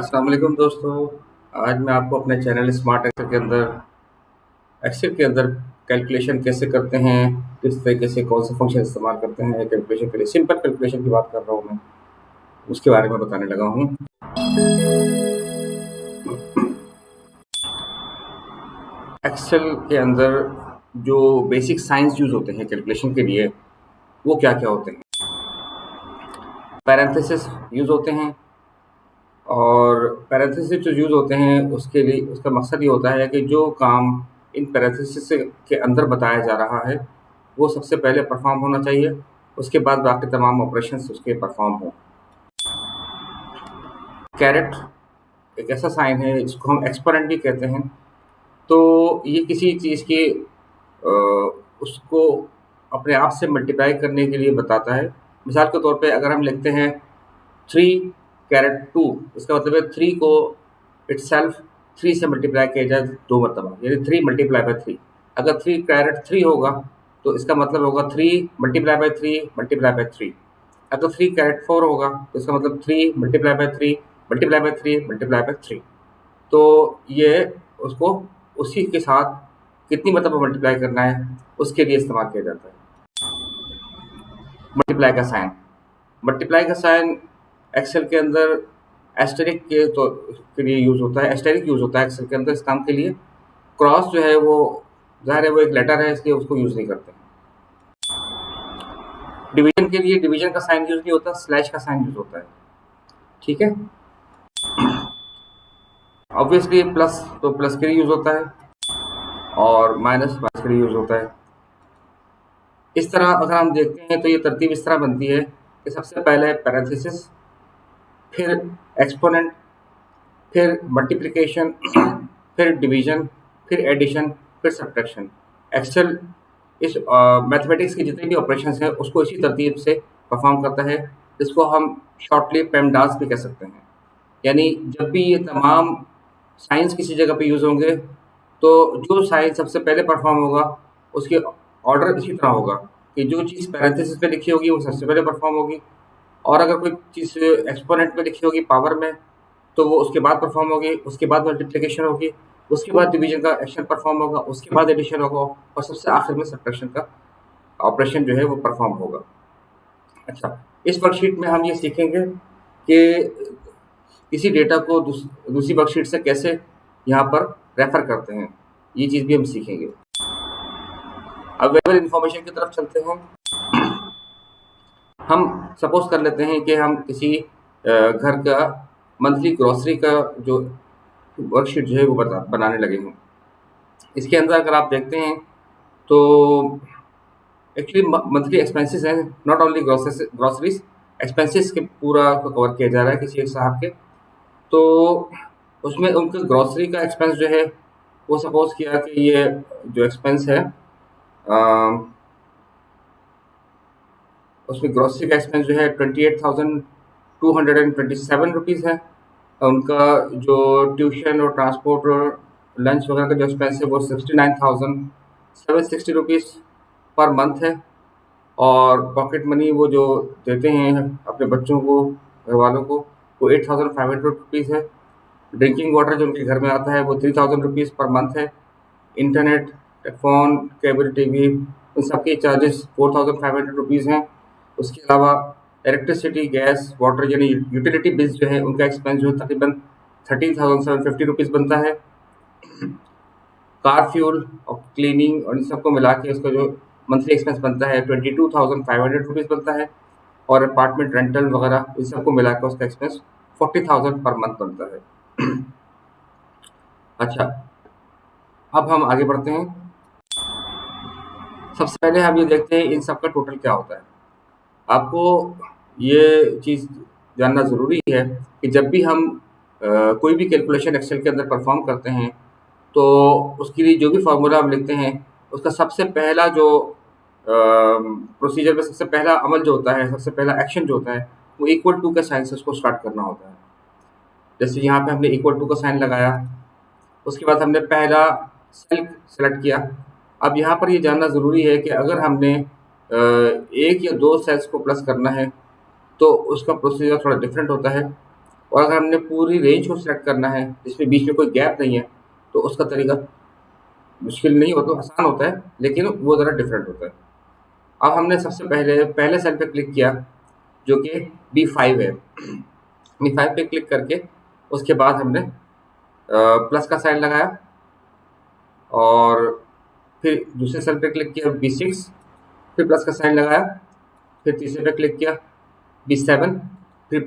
अस्सलाम वालेकुम दोस्तों। आज मैं आपको अपने चैनल स्मार्ट एक्सेल के अंदर कैलकुलेशन कैसे करते हैं, किस तरीके से कौन से फंक्शन इस्तेमाल करते हैं कैलकुलेशन के लिए, सिंपल कैलकुलेशन की बात कर रहा हूँ मैं, उसके बारे में बताने लगा हूँ। एक्सेल के अंदर जो बेसिक साइंस यूज होते हैं कैलकुलेशन के लिए वो क्या क्या होते हैं। पैरेंथेसिस यूज होते हैं, और पैरेंथेसिस जो यूज होते हैं उसके लिए उसका मकसद ये होता है कि जो काम इन पैरेंथेसिस के अंदर बताया जा रहा है वो सबसे पहले परफॉर्म होना चाहिए, उसके बाद बाकी तमाम ऑपरेशंस उसके परफॉर्म हो। कैरेट एक ऐसा साइन है जिसको हम एक्सपोनेंट भी कहते हैं। तो ये किसी चीज़ की उसको अपने आप से मल्टीप्लाई करने के लिए बताता है। मिसाल के तौर पे अगर हम लिखते हैं 3 कैरेट 2, इसका मतलब है 3 को इटसेल्फ 3 से मल्टीप्लाई किया जाए 2 मरतबा, यानी 3 मल्टीप्लाई बाय 3। अगर 3 कैरेट 3 होगा तो इसका मतलब होगा 3 मल्टीप्लाई बाय 3 मल्टीप्लाई बाय 3। अगर 3 कैरेट 4 होगा तो इसका मतलब 3 multiply by 3 multiply by 3 multiply by 3। तो ये उसको उसी के साथ कितनी मरतबा मल्टीप्लाई करना है उसके लिए इस्तेमाल किया जाता है। मल्टीप्लाई का साइन एक्सेल के अंदर एस्टेरिक के लिए यूज होता है। एस्टेरिक यूज होता है एक्सेल के अंदर इस काम के लिए। क्रॉस जो है वो ज़ाहिर है वो एक लेटर है, इसलिए उसको यूज नहीं करते हैं। डिवीजन के लिए डिवीजन का साइन यूज नहीं होता, स्लैश का साइन यूज होता है। ठीक है, ऑब्वियसली प्लस तो प्लस के लिए यूज होता है और माइनस माइनस के लिए यूज होता है। इस तरह अगर हम देखते हैं तो ये तरतीब इस तरह बनती है कि सबसे पहले पैरेंथेसिस, फिर एक्सपोनेंट, फिर मल्टीप्लिकेशन, फिर डिवीजन, फिर एडिशन, फिर सब्ट्रैक्शन। एक्सेल इस मैथमेटिक्स के जितने भी ऑपरेशंस हैं उसको इसी तरतीब से परफॉर्म करता है, जिसको हम शॉर्टली पेमडास भी कह सकते हैं। यानी जब भी ये तमाम साइंस किसी जगह पे यूज़ होंगे तो जो साइन सबसे पहले परफॉर्म होगा उसकी ऑर्डर इसी तरह होगा कि जो चीज़ पैरेंथेसिस पे लिखी होगी वो सबसे पहले परफॉर्म होगी, और अगर कोई चीज़ एक्सपोनेंट में लिखी होगी पावर में तो वो उसके बाद परफॉर्म होगी, उसके बाद मल्टीप्लिकेशन होगी, उसके बाद डिवीजन का एक्शन परफॉर्म होगा, उसके बाद एडिशन होगा, और सबसे आखिर में सब्ट्रैक्शन का ऑपरेशन जो है वो परफॉर्म होगा। अच्छा, इस वर्कशीट में हम ये सीखेंगे कि किसी डेटा को दूसरी वर्कशीट से कैसे यहाँ पर रेफर करते हैं, ये चीज़ भी हम सीखेंगे। अवेलेबल इंफॉर्मेशन की तरफ चलते हैं। हम सपोज कर लेते हैं कि हम किसी घर का मंथली ग्रॉसरी का जो वर्कशीट जो है वो बनाने लगे हैं। इसके अंदर अगर आप देखते हैं तो एक्चुअली मंथली एक्सपेंसेस हैं, नॉट ओनली ग्रॉसरीज, एक्सपेंसेस के पूरा को कवर किया जा रहा है किसी एक साहब के। तो उसमें उनके ग्रॉसरी का एक्सपेंस जो है वो सपोज किया कि ये जो एक्सपेंस है उसमें ग्रॉसरी का एक्सपेंस जो है 28,227 रुपीज़ है। उनका जो ट्यूशन और ट्रांसपोर्ट और लंच वगैरह का जो एक्सपेंस है वो 69,760 रुपीज़ पर मंथ है। और पॉकेट मनी वो जो देते हैं अपने बच्चों को, घर वालों को, वो 8,500 रुपीज़ है। ड्रिंकिंग वाटर जो उनके घर में आता है वो 3,000 रुपीज़ पर मंथ है। इंटरनेट, फ़ोन, केबल टीवी, इन सबके चार्जेस 4,500 रुपीज़ हैं। उसके अलावा इलेक्ट्रिसिटी, गैस, वाटर यानी यूटिलिटी बिल्स जो है उनका एक्सपेंस जो है तकरीबन 13,750 रुपीज़ बनता है। कार फ्यूल और क्लीनिंग और इन सबको मिला के उसका जो मंथली एक्सपेंस बनता है 22,500 रुपीज़ बनता है। और अपार्टमेंट रेंटल वगैरह इन सबको मिला कर उसका एक्सपेंस 40,000 पर मंथ बनता है। अच्छा, अब हम आगे बढ़ते हैं। सबसे पहले हम ये देखते हैं इन सब का टोटल क्या होता है। आपको ये चीज़ जानना ज़रूरी है कि जब भी हम कोई भी कैलकुलेशन एक्सेल के अंदर परफॉर्म करते हैं तो उसके लिए जो भी फार्मूला हम लिखते हैं उसका सबसे पहला जो प्रोसीजर में सबसे पहला अमल जो होता है, सबसे पहला एक्शन जो होता है वो इक्वल टू के साइन से उसको स्टार्ट करना होता है। जैसे यहाँ पे हमने इक्वल टू का साइन लगाया, उसके बाद हमने पहला सेल सेलेक्ट किया। अब यहाँ पर ये जानना ज़रूरी है कि अगर हमने एक या दो सेल्स को प्लस करना है तो उसका प्रोसीजर थोड़ा डिफरेंट होता है। और अगर हमने पूरी रेंज को सिलेक्ट करना है जिसमें बीच में कोई गैप नहीं है, तो उसका तरीका मुश्किल नहीं होता, आसान होता है, लेकिन वो ज़रा डिफरेंट होता है। अब हमने सबसे पहले पहले सेल पे क्लिक किया जो कि B5 है। B5 पे क्लिक करके उसके बाद हमने प्लस का साइन लगाया और फिर दूसरे सेल पे क्लिक किया B6, फिर प्लस का साइन लगाया, फिर तीसरे पे क्लिक किया B7, फिर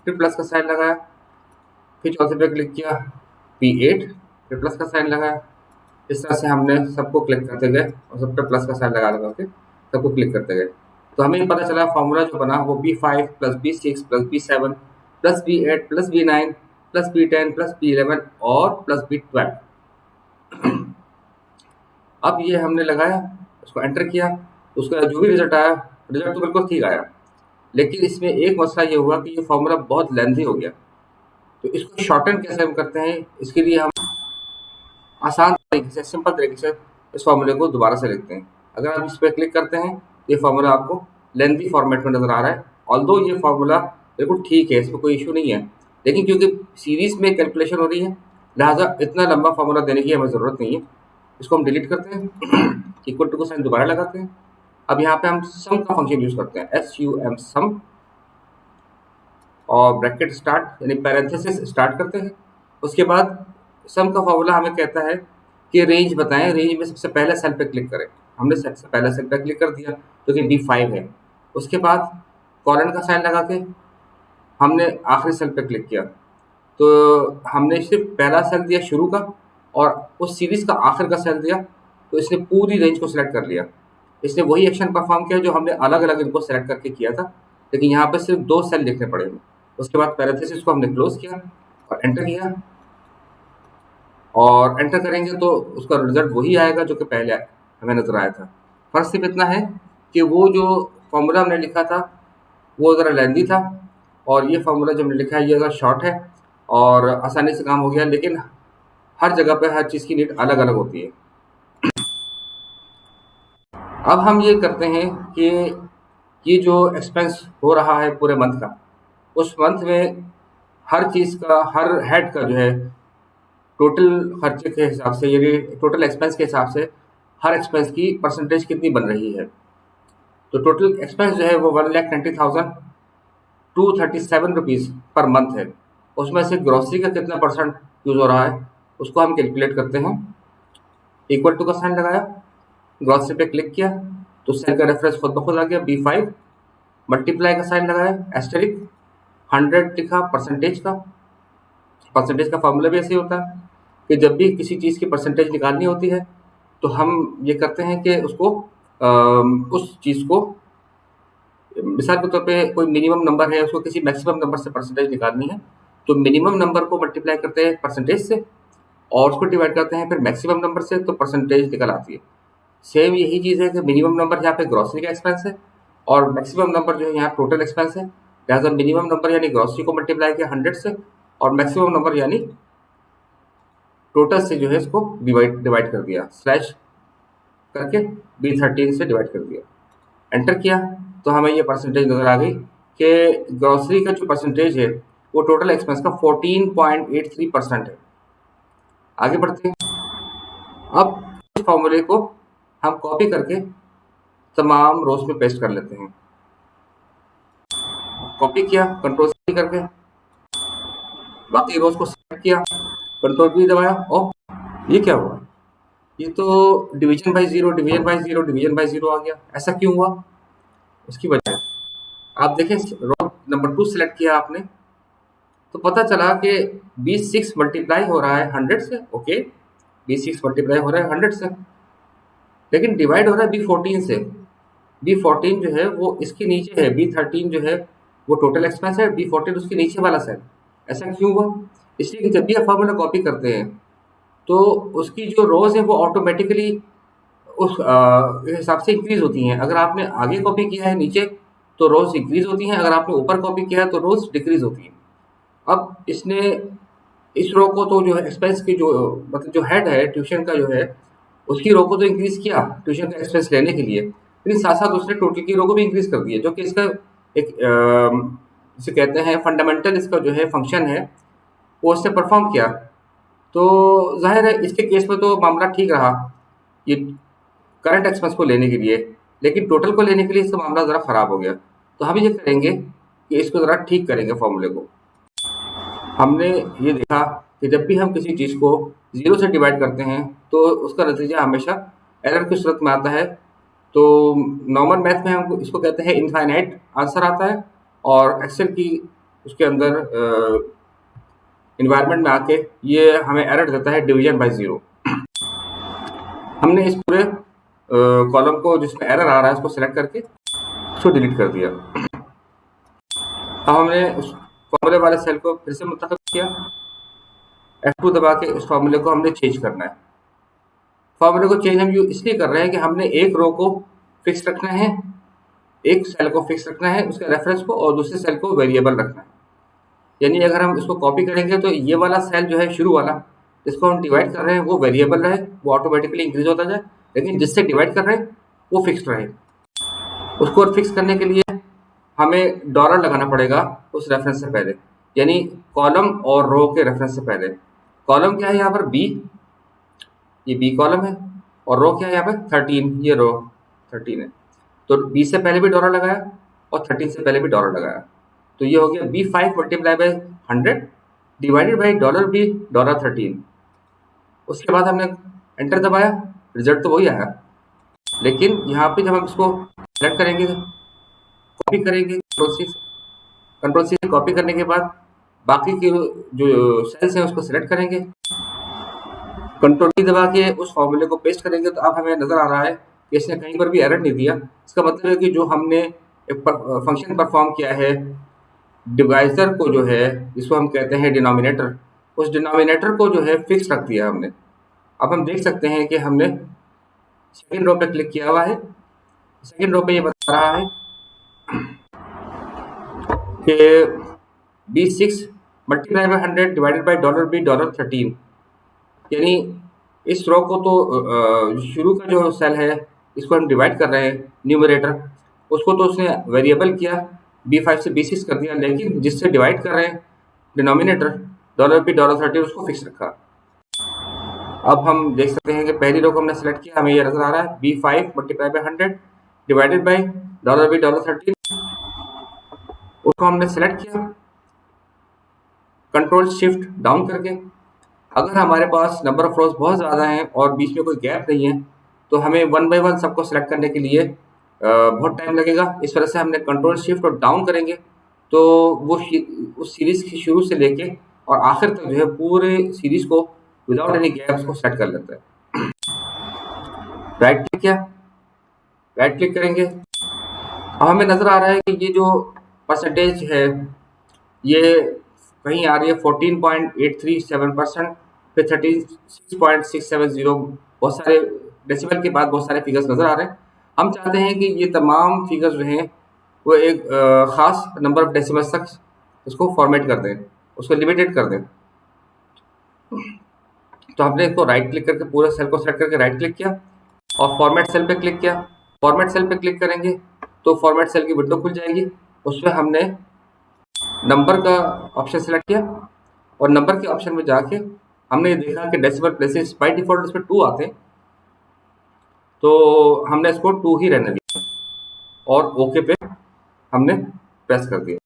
प्लस का साइन लगाया, फिर चौथे पे क्लिक किया B8, फिर प्लस का साइन लगाया। इस तरह से हमने सबको क्लिक करते गए और सब पे प्लस का साइन लगा लगा के सबको क्लिक करते गए। तो हमें ये पता चला फॉर्मूला जो बना वो B5 plus B6 plus B7 plus B8 plus B9 plus B10 plus B11 और प्लस B12। अब ये हमने लगाया, उसको एंटर किया, उसका जो भी रिजल्ट आया, रिजल्ट तो बिल्कुल ठीक आया, लेकिन इसमें एक मसला ये हुआ कि ये फॉर्मूला बहुत लेंथी हो गया। तो इसको शॉर्टन कैसे हम करते हैं, इसके लिए हम आसान तरीके से, सिंपल तरीके से इस फॉर्मूले को दोबारा से लिखते हैं। अगर आप इस पर क्लिक करते हैं, ये फॉर्मूला आपको लेंथी फॉर्मेट में नज़र आ रहा है। ऑल्दो ये फॉर्मूला बिल्कुल ठीक है, इसमें कोई इशू नहीं है, लेकिन क्योंकि सीरीज में कैलकुलेशन हो रही है, लिहाजा इतना लंबा फॉर्मूला देने की हमें ज़रूरत नहीं है। इसको हम डिलीट करते हैं, इक्वल टू को साइन दोबारा लगाते हैं। अब यहाँ पे हम सम का फंक्शन यूज़ करते हैं, SUM सम, और ब्रैकेट स्टार्ट यानी पैरेंथेसिस स्टार्ट करते हैं। उसके बाद सम का फॉर्मूला हमें कहता है कि रेंज बताएं, रेंज में सबसे पहले सेल पे क्लिक करें। हमने सबसे पहले सेल पे क्लिक कर दिया जो कि B5 है। उसके बाद कॉलन का साइन लगा के हमने आखिरी सेल पे क्लिक किया, तो हमने सिर्फ पहला सेल दिया शुरू का और उस सीरीज का आखिर का सेल दिया, तो इसने पूरी रेंज को सिलेक्ट कर लिया। इसने वही एक्शन परफॉर्म किया जो हमने अलग अलग इनको सेलेक्ट करके किया था, लेकिन यहाँ पे सिर्फ 2 सेल लिखने पड़े हमें। उसके बाद पैरेंथेसिस को हमने क्लोज किया और एंटर किया, और एंटर करेंगे तो उसका रिजल्ट वही आएगा जो कि पहले हमें नजर आया था। फर्क सिर्फ इतना है कि वो जो फॉर्मूला हमने लिखा था वो ज़रा लेंदी था, और ये फॉर्मूला जो हमने लिखा है ये ज़रा शॉर्ट है और आसानी से काम हो गया, लेकिन हर जगह पे हर चीज़ की नीड अलग अलग होती है। अब हम ये करते हैं कि ये जो एक्सपेंस हो रहा है पूरे मंथ का, उस मंथ में हर चीज़ का, हर हेड का जो है टोटल खर्चे के हिसाब से, यानी टोटल एक्सपेंस के हिसाब से हर एक्सपेंस की परसेंटेज कितनी बन रही है। तो टोटल एक्सपेंस जो है वो 1,90,237 रुपीज़ पर मंथ है। उसमें से ग्रॉसरी का कितना परसेंट यूज़ हो रहा है उसको हम कैलकुलेट करते हैं। इक्वल टू का साइन लगाया, ग्रॉसरी पे क्लिक किया, तो सेल का रेफरेंस खुद ब खुद आ गया B5, मल्टीप्लाई का साइन लगाया, एस्टेरिक 100 लिखा परसेंटेज का। परसेंटेज का फॉर्मूला भी ऐसे ही होता है कि जब भी किसी चीज़ की परसेंटेज निकालनी होती है तो हम ये करते हैं कि उसको उस चीज़ को, मिसाल के तौर पे कोई मिनिमम नंबर है, उसको किसी मैक्सिमम नंबर से परसेंटेज निकालनी है, तो मिनिमम नंबर को मल्टीप्लाई करते हैं परसेंटेज से और उसको डिवाइड करते हैं फिर मैक्सिमम नंबर से, तो परसेंटेज निकल आती है। सेम यही चीज़ है कि मिनिमम नंबर यहाँ पे ग्रॉसरी का एक्सपेंस है और मैक्सिमम नंबर जो है यहाँ टोटल एक्सपेंस है, लिहाजा मिनिमम नंबर यानी ग्रॉसरी को मल्टीप्लाई किया 100 से और मैक्सिमम नंबर यानी टोटल से जो है इसको डिवाइड कर दिया, स्लैश करके B13 से डिवाइड कर दिया, एंटर किया, तो हमें ये परसेंटेज नज़र आ गई कि ग्रॉसरी का जो परसेंटेज है वो टोटल एक्सपेंस का 14.83% है। आगे बढ़ते हैं। अब इस फॉर्मूले को हम कॉपी करके तमाम रोज में पेस्ट कर लेते हैं। कॉपी किया कंट्रोल C करके, बाकी रोज को सेलेक्ट किया, कंट्रोल V दबाया, और ये क्या हुआ, ये तो division by zero division by zero division by zero आ गया। ऐसा क्यों हुआ? उसकी वजह आप देखें, रो नंबर 2 सेलेक्ट किया आपने तो पता चला कि B6 मल्टीप्लाई हो रहा है 100 से, ओके, B6 मल्टीप्लाई हो रहा है 100 से, लेकिन डिवाइड हो रहा है B14 से। B14 जो है वो इसके नीचे है, B13 जो है वो टोटल एक्सपेंस है, B14 उसके नीचे वाला सेल। ऐसा क्यों हुआ? इसलिए कि जब भी आप फॉर्मूला कॉपी करते हैं तो उसकी जो रोज है वो ऑटोमेटिकली उस हिसाब से इंक्रीज होती हैं। अगर आपने आगे कॉपी किया है नीचे तो रोज इंक्रीज होती हैं, अगर आपने ऊपर कॉपी किया है तो रोज डिक्रीज होती हैं। अब इसने इस रो को तो जो है एक्सपेंस की जो मतलब जो हेड है ट्यूशन का जो है उसकी रो को तो इंक्रीज किया ट्यूशन का एक्सपेंस लेने के लिए, लेकिन साथ साथ उसने टोटल की रो को भी इंक्रीज कर दिया, जो कि इसका एक जिसे कहते हैं फंडामेंटल इसका जो है फंक्शन है वो उसने परफॉर्म किया, तो जाहिर है इसके केस में तो मामला ठीक रहा ये करंट एक्सपेंस को लेने के लिए, लेकिन टोटल को लेने के लिए इसका मामला ज़रा ख़राब हो गया। तो हम ये करेंगे कि इसको ज़रा ठीक करेंगे फॉर्मूले को। हमने ये देखा कि जब भी हम किसी चीज़ को 0 से डिवाइड करते हैं तो उसका नतीजा हमेशा एरर की सूरत में आता है। तो नॉर्मल मैथ में हम इसको कहते हैं इनफाइनाइट आंसर आता है, और एक्सेल की उसके अंदर इन्वायरमेंट में आके ये हमें एरर देता है डिवीजन बाय 0। हमने इस पूरे कॉलम को जिसमें एरर आ रहा है उसको सेलेक्ट करके उसको डिलीट कर दिया। अब हमने उस फॉर्मूले वाले सेल को फिर से मुंतखब किया, F2 दबा के उस फॉर्मूले को हमने चेंज करना है। फॉर्मूले को चेंज हम इसलिए कर रहे हैं कि हमने एक रो को फिक्स रखना है, एक सेल को फिक्स रखना है उसके रेफरेंस को, और दूसरे सेल को वेरिएबल रखना है। यानी अगर हम इसको कॉपी करेंगे तो ये वाला सेल जो है शुरू वाला जिसको हम डिवाइड कर रहे हैं वो वेरिएबल रहे, वो ऑटोमेटिकली इंक्रीज होता जाए, लेकिन जिससे डिवाइड कर रहे हैं वो फिक्स्ड रहे। उसको फिक्स करने के लिए हमें डॉलर लगाना पड़ेगा उस रेफरेंस से पहले, यानी कॉलम और रो के रेफरेंस से पहले। कॉलम क्या है यहाँ पर बी, ये बी कॉलम है, और रो क्या है यहाँ पर 13, ये रो 13 है। तो बी से पहले भी डॉलर लगाया और 13 से पहले भी डॉलर लगाया, तो ये हो गया B5 multiply by 100 divided by $B $13। उसके बाद हमने एंटर दबाया, रिजल्ट तो वही आया, लेकिन यहाँ पे जब हम इसको सेलेक्ट करेंगे कॉपी करेंगे कंट्रोल सी से कॉपी करने के बाद बाकी के जो सेल्स हैं उसको सेलेक्ट करेंगे, कंट्रोल डी दबा के उस फॉर्मूले को पेस्ट करेंगे, तो अब हमें नजर आ रहा है कि इसने कहीं पर भी एरर नहीं दिया। इसका मतलब है कि जो हमने एक फंक्शन परफॉर्म किया है डिवाइजर को जो है जिसको हम कहते हैं डिनोमिनेटर, उस डिनोमिनेटर को जो है फिक्स रख दिया हमने। अब हम देख सकते हैं कि हमने सेकेंड रो पे क्लिक किया हुआ है, सेकेंड रो पे ये बता रहा है कि B6 multiply by 100 divided by $B $13, यानी इस रो को तो शुरू का जो सेल है इसको हम डिवाइड कर रहे हैं न्यूमरेटर, उसको तो उसने वेरिएबल किया B5 से B6 कर दिया, लेकिन जिससे डिवाइड कर रहे हैं डिनोमिनेटर $B $13 उसको फिक्स रखा। अब हम देख सकते हैं कि पहली रो को हमने सेलेक्ट किया, हमें ये नजर आ रहा है B5 multiply by 100 divided by $B $13, उसको हमने सेलेक्ट किया कंट्रोल शिफ्ट डाउन करके। अगर हमारे पास नंबर ऑफ रोज बहुत ज़्यादा हैं और बीच में कोई गैप नहीं है तो हमें 1 बाय 1 सबको सेलेक्ट करने के लिए बहुत टाइम लगेगा। इस वजह से हमने कंट्रोल शिफ्ट और डाउन करेंगे तो वो उस सीरीज़ की शुरू से लेके और आखिर तक जो है पूरे सीरीज़ को विदाउट एनी गैप्स को सेट कर लेता है। राइट क्लिक किया, राइट क्लिक करेंगे, अब हमें नज़र आ रहा है कि ये जो परसेंटेज है ये कहीं आ रही है 14.837%, फिर 36.670, बहुत सारे डेसिमल के बाद बहुत सारे फिगर्स नज़र आ रहे हैं। हम चाहते हैं कि ये तमाम फिगर्स जो हैं वो एक ख़ास नंबर ऑफ डेसिमल्स तक उसको फॉर्मेट कर दें, उसको लिमिटेड कर दें। तो हमने इसको राइट क्लिक करके पूरे सेल को सेलेक्ट करके राइट क्लिक किया और फॉर्मेट सेल पे क्लिक किया। फॉर्मेट सेल पे क्लिक करेंगे तो फॉर्मेट सेल की विंडो खुल जाएगी, उसमें हमने नंबर का ऑप्शन सेलेक्ट किया और नंबर के ऑप्शन में जाके हमने देखा कि डेसिमल प्लेसेस बाय डिफॉल्ट इसमें 2 आते हैं, तो हमने इसको 2 ही रहने दिया और ओके पे हमने प्रेस कर दिया।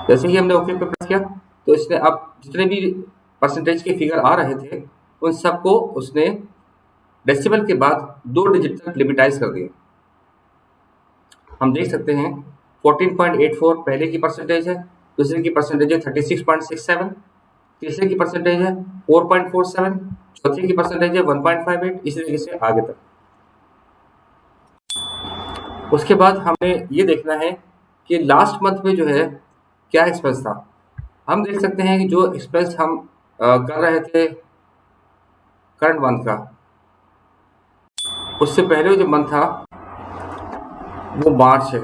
जैसे ही हमने ओके पे प्रेस किया तो इसने अब जितने भी परसेंटेज के फिगर आ रहे थे उन सबको उसने डेसिमल के बाद 2 डिजिट तक लिमिटाइज कर दिया। हम देख सकते हैं 14.84 पहले की परसेंटेज है, दूसरे की परसेंटेज है 36.67, तीसरे की परसेंटेज है 4.47, चौथे की परसेंटेज है 1.58, इसी तरीके से आगे तक। उसके बाद हमें ये देखना है कि लास्ट मंथ में जो है क्या एक्सपेंस था। हम देख सकते हैं कि जो एक्सपेंस हम कर रहे थे करंट मंथ का, उससे पहले जो मंथ था वो मार्च है।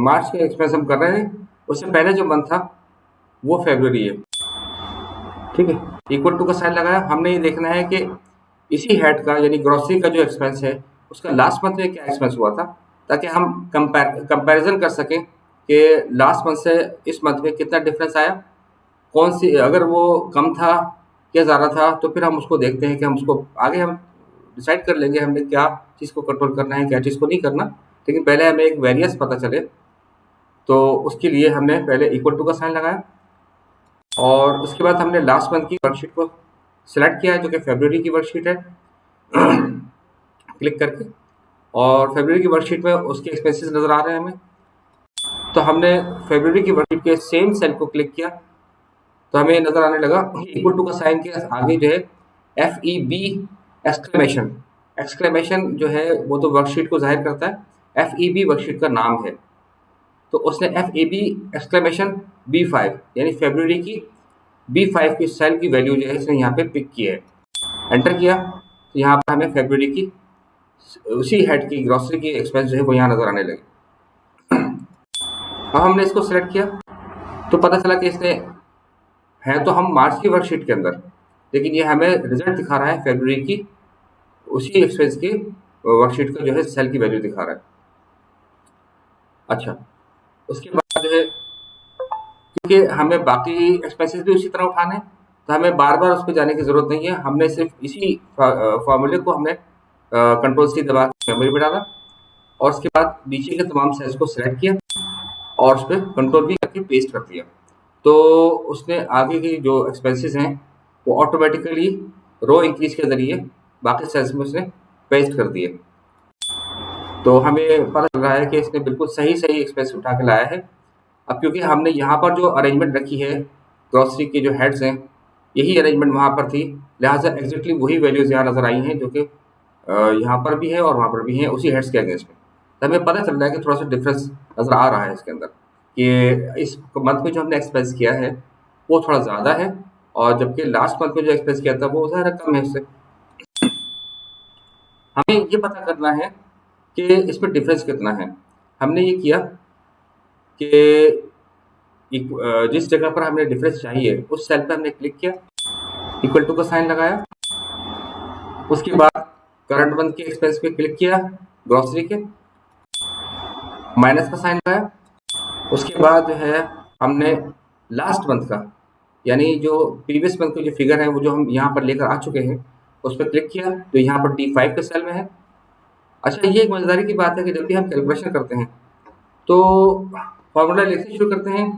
मार्च के एक्सपेंस हम कर रहे हैं, उससे पहले जो मंथ था वो फरवरी है। ठीक है, इक्वल टू का साइन लगाया। हमने ये देखना है कि इसी हेड का यानी ग्रोसरी का जो एक्सपेंस है उसका लास्ट मंथ में क्या एक्सपेंस हुआ था, ताकि हम कंपैरिजन कर सकें कि लास्ट मंथ से इस मंथ में कितना डिफरेंस आया, कौन सी, अगर वो कम था या ज़्यादा था तो फिर हम उसको देखते हैं कि हम उसको आगे हम डिसाइड कर लेंगे हमने क्या चीज़ को कंट्रोल करना है, क्या चीज़ को नहीं करना। लेकिन पहले हमें एक वेरिएंस पता चले, तो उसके लिए हमने पहले इक्वल टू का साइन लगाया और उसके बाद हमने लास्ट मंथ की वर्कशीट को सिलेक्ट किया है जो कि फरवरी की वर्कशीट है क्लिक करके, और फरवरी की वर्कशीट में उसके एक्सपेंसेस नज़र आ रहे हैं हमें। तो हमने फरवरी की वर्कशीट के सेम सेल को क्लिक किया तो हमें नज़र आने लगा इक्वल टू का साइन के आगे जो है FEB एक्सक्लेमेशन, एक्सक्लेमेशन जो है वो तो वर्कशीट को जाहिर करता है, FEB वर्कशीट का नाम है। तो उसने FEB एक्सक्लेमेशन B5 यानी फरवरी की B5 की सेल की वैल्यू जो है इसने यहाँ पे पिक की है, एंटर किया तो यहाँ पर हमें फरवरी की उसी हेड की ग्रॉसरी की एक्सपेंस जो है वो यहाँ नज़र आने लगे। अब हमने इसको सेलेक्ट किया तो पता चला कि इसने है तो हम मार्च की वर्कशीट के अंदर, लेकिन ये हमें रिजल्ट दिखा रहा है फरवरी की उसी एक्सपेंस की वर्कशीट का जो है सेल की वैल्यू दिखा रहा है। अच्छा, उसके बाद जो है क्योंकि हमें बाकी एक्सपेंसेस भी उसी तरह उठाने हैं तो हमें बार बार उस पर जाने की ज़रूरत नहीं है, हमने सिर्फ इसी फॉर्मूले को हमने कंट्रोल-C दबा के मेमोरी में डाला और उसके बाद नीचे के तमाम सेल्स को सिलेक्ट किया और उस पर कंट्रोल-V करके पेस्ट कर दिया। तो उसने आगे की जो एक्सपेंसेस हैं वो ऑटोमेटिकली रो इंक्रीज के ज़रिए बाकी सेल्स में उसने पेस्ट कर दिए। तो हमें पता चल रहा है कि इसने बिल्कुल सही सही एक्सपेंस उठा के लाया है। अब क्योंकि हमने यहाँ पर जो अरेंजमेंट रखी है ग्रॉसरी के जो हेड्स हैं यही अरेंजमेंट वहाँ पर थी, लिहाजा एग्जैक्टली वही वैल्यूज़ यहाँ नज़र आई हैं जो कि यहाँ पर भी है और वहाँ पर भी हैं उसी हेड्स के अगेंस्ट में। तो हमें पता चल रहा है कि थोड़ा सा डिफरेंस नज़र आ रहा है इसके अंदर कि इस मंथ में जो हमने एक्सपेंस किया है वो थोड़ा ज़्यादा है और जबकि लास्ट मंथ में जो एक्सपेंस किया था वो ज़्यादा कम है उससे। हमें ये पता करना है कि इसमें डिफरेंस कितना है। हमने ये किया कि जिस जगह पर हमें डिफरेंस चाहिए उस सेल पर हमने क्लिक किया, इक्वल टू का साइन लगाया, उसके बाद करंट मंथ के एक्सपेंस पे क्लिक किया ग्रॉसरी के, माइनस का साइन लगाया, उसके बाद जो है हमने लास्ट मंथ का यानी जो प्रीवियस मंथ के जो फिगर है वो जो हम यहाँ पर लेकर आ चुके हैं उस पर क्लिक किया तो यहाँ पर D5 के सेल में है। अच्छा, ये एक मजेदारी की बात है कि जब भी हम कैलकुलेशन करते हैं तो फॉर्मूला लिखने शुरू करते हैं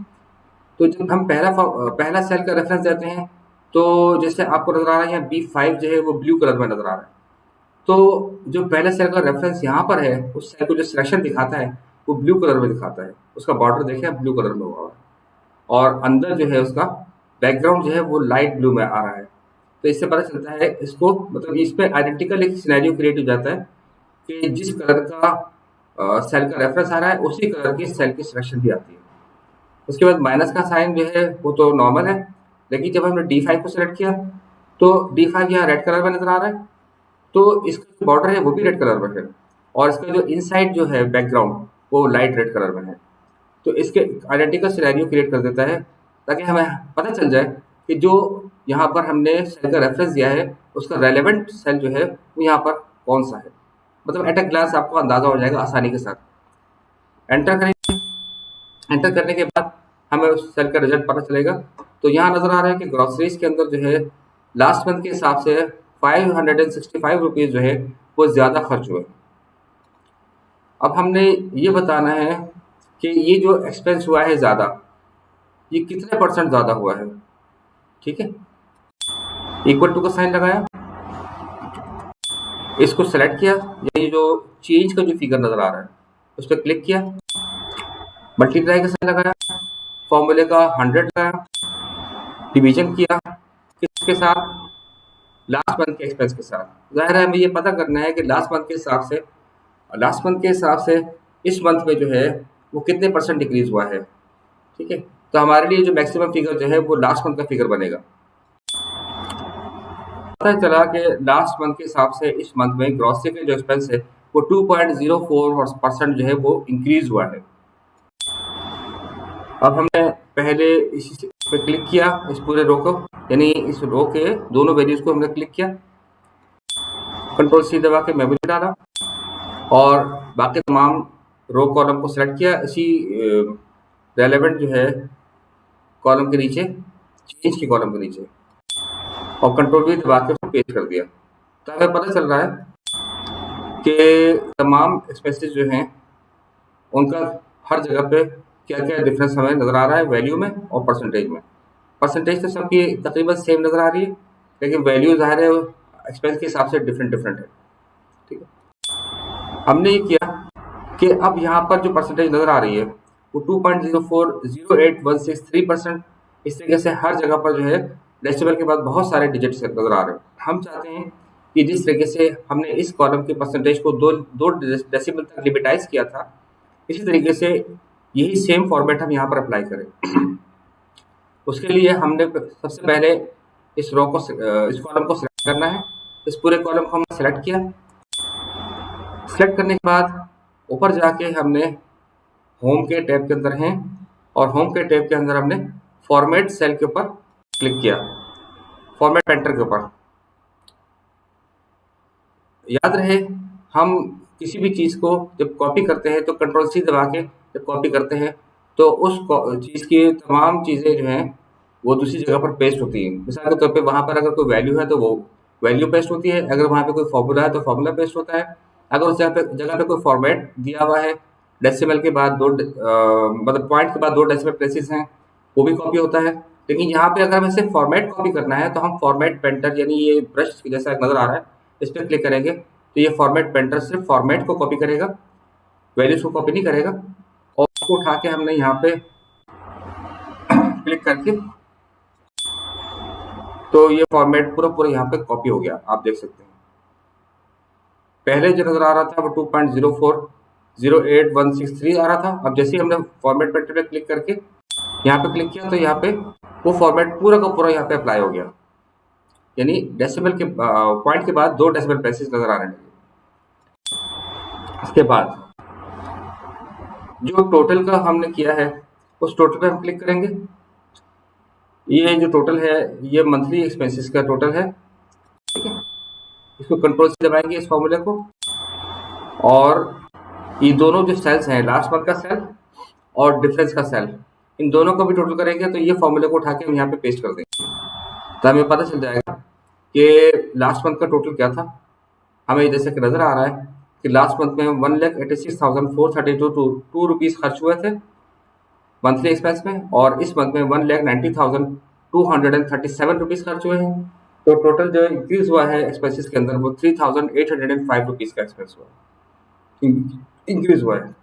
तो जब हम पहला सेल का रेफरेंस देते हैं तो जैसे आपको नजर आ रहा है यहाँ B5 जो है वो ब्लू कलर में नजर आ रहा है। तो जो पहले सेल का रेफरेंस यहाँ पर है उस सेल को जो सिलेक्शन दिखाता है वो ब्लू कलर में दिखाता है, उसका बॉर्डर देखिए ब्लू कलर में हुआ है और अंदर जो है उसका बैकग्राउंड जो है वो लाइट ब्लू में आ रहा है। तो इससे पता चलता है इसको मतलब इस पर आइडेंटिकल एक सिनेरियो क्रिएट हो जाता है कि जिस कलर का सेल का रेफरेंस आ रहा है उसी कलर की सेल की सिलेक्शन भी आती है। उसके बाद माइनस का साइन जो है वो तो नॉर्मल है, लेकिन जब हमने D5 को सिलेक्ट किया तो D5 यहाँ रेड कलर में नजर आ रहा है तो इसका जो बॉर्डर है वो भी रेड कलर में है और इसका जो इनसाइड जो है बैकग्राउंड वो लाइट रेड कलर में है। तो इसके आइडेंटिकल सिनेरियो क्रिएट कर देता है ताकि हमें पता चल जाए कि जो यहाँ पर हमने सेल का रेफरेंस दिया है उसका रेलेवेंट सेल जो है वो यहाँ पर कौन सा है, मतलब एट अ ग्लांस आपको अंदाजा हो जाएगा आसानी के साथ। एंटर करेंगे, एंटर करने के बाद हमें उस सेल का रिजल्ट पता चलेगा। तो यहाँ नजर आ रहा है कि ग्रॉसरीज के अंदर जो है लास्ट मंथ के हिसाब से 565 रुपीज़ जो है वो ज़्यादा खर्च हुए। अब हमने ये बताना है कि ये जो एक्सपेंस हुआ है ज़्यादा ये कितने % ज़्यादा हुआ है। ठीक है, इक्वल टू का साइन लगाया, इसको सेलेक्ट किया, ये जो चेंज का जो फिगर नज़र आ रहा है उस पर क्लिक किया, मल्टीप्लाई का साइन लगाया, फॉर्मूले का 100 लगाया, डिवीजन किया किसके साथ, लास्ट मंथ के एक्सपेंस के साथ। जाहिर है हमें ये पता करना है कि लास्ट मंथ के हिसाब से इस मंथ में जो है वो कितने % डिक्रीज हुआ है। ठीक है, तो हमारे लिए जो मैक्सिमम फिगर जो है वो लास्ट मंथ का फिगर बनेगा। पता चला कि लास्ट मंथ के हिसाब से इस मंथ में ग्रॉसरी के जो एक्सपेंस है वो 2.04% जो है वो इंक्रीज हुआ है। अब हमने पहले इसी पे क्लिक किया इस पूरे रो को, यानी इस रो के दोनों वैल्यूज को हमने क्लिक किया, कंट्रोल-C दबा के मेमोरी डाला और बाकी तमाम रो कॉलम को सिलेक्ट किया इसी रेलेवेंट जो है कॉलम के नीचे, चेंज की कॉलम के नीचे, और कंट्रोल भी दबा के उसको पेस्ट कर दिया। तो हमें पता चल रहा है कि तमाम एक्सपेंसेस जो हैं उनका हर जगह पे क्या क्या डिफरेंस हमें नज़र आ रहा है वैल्यू में और परसेंटेज में। परसेंटेज तो सबकी तकरीबन सेम नज़र आ रही है, लेकिन वैल्यू ज़ाहिर है एक्सपेंस के हिसाब से डिफरेंट डिफरेंट है। ठीक है, हमने ये किया कि अब यहाँ पर जो परसेंटेज नज़र आ रही है वो 2.040816 इस तरीके से हर जगह पर जो है डेसिमल के बाद बहुत सारे डिजिट्स नज़र आ रहे हैं। हम चाहते हैं कि जिस तरीके से हमने इस कॉलम के परसेंटेज को दो डेसिमल तक लिमिटाइज किया था, इसी तरीके से यही सेम फॉर्मेट हम यहाँ पर अप्लाई करें। उसके लिए हमने सबसे पहले इस कॉलम को सिलेक्ट करना है। इस पूरे कॉलम को हमने सिलेक्ट किया। सिलेक्ट करने के बाद ऊपर जाके हमने होम के टैब के अंदर हैं, और होम के टैब के अंदर हमने फॉर्मेट सेल के ऊपर क्लिक किया, फॉर्मेट पेंटर के ऊपर। याद रहे, हम किसी भी चीज़ को जब कॉपी करते हैं तो कंट्रोल सी दबा के जब कॉपी करते हैं तो उस चीज़ की तमाम चीज़ें जो हैं वो दूसरी जगह पर पेस्ट होती हैं। मिसाल के तौर पे वहाँ पर अगर कोई वैल्यू है तो वो वैल्यू पेस्ट होती है, अगर वहाँ पे कोई फॉर्मूला है तो फॉर्मूला पेस्ट होता है, अगर उस जगह पे कोई फॉर्मेट दिया हुआ है, डेसिमल के बाद मतलब पॉइंट के बाद 2 डेसिमल प्लेसेस हैं, वो भी कॉपी होता है। लेकिन यहाँ पे अगर हमें सिर्फ फॉर्मेट कॉपी करना है तो हम फॉर्मेट पेंटर यानी ये ब्रश जैसा नज़र आ रहा है, इस पर क्लिक करेंगे तो ये फॉर्मेट पेंटर सिर्फ फॉर्मेट को कॉपी करेगा, वैल्यूज को कॉपी नहीं करेगा। और उसको उठा के हमने यहाँ पे क्लिक करके तो ये फॉर्मेट पूरा यहाँ पे कॉपी हो गया, आप देख सकते हैं। पहले जो नज़र आ रहा था वो 2.040816 आ रहा था। अब जैसे ही हमने फॉर्मेट पेंटर पे क्लिक करके यहाँ पे क्लिक किया तो यहाँ पे वो फॉर्मेट पूरा का पूरा यहाँ पे अप्लाई हो गया, यानी डेसिमल के पॉइंट के बाद 2 डेसिमल प्लेसेस नज़र आ रहे हैं। उसके बाद जो टोटल का हमने किया है उस टोटल पे हम क्लिक करेंगे। ये जो टोटल है ये मंथली एक्सपेंसेस का टोटल है। ठीक है, इसको कंट्रोल से दबाएंगे इस फॉर्मूले को, और ये दोनों जो सेल्स हैं, लास्ट मंथ का सेल और डिफरेंस का सेल, इन दोनों को भी टोटल करेंगे तो ये फॉर्मूले को उठा के हम यहाँ पे पेस्ट कर देंगे, तो हमें पता चल जाएगा कि लास्ट मंथ का टोटल क्या था। हमें जैसे कि नज़र आ रहा है कि लास्ट मंथ में 1,86,432 रुपीज़ खर्च हुए थे मंथली एक्सपेंस में, और इस मंथ में 1,90,237 रुपीज़ खर्च हुए हैं। तो टोटल जो इंक्रीज हुआ है एक्सपेंसेस के अंदर वो 3,805 रुपीज़ का एक्सपेंस हुआ, इंक्रीज हुआ है।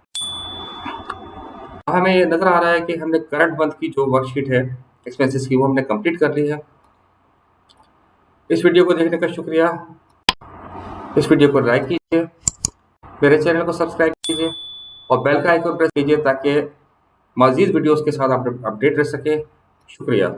हमें ये नज़र आ रहा है कि हमने करंट मंथ की जो वर्कशीट है एक्सपेंसेस की वो हमने कंप्लीट कर ली है। इस वीडियो को देखने का शुक्रिया। इस वीडियो को लाइक कीजिए, मेरे चैनल को सब्सक्राइब कीजिए और बेल का आइकन प्रेस कीजिए ताकि मज़ीद वीडियोस के साथ आप अपडेट रह सकें। शुक्रिया।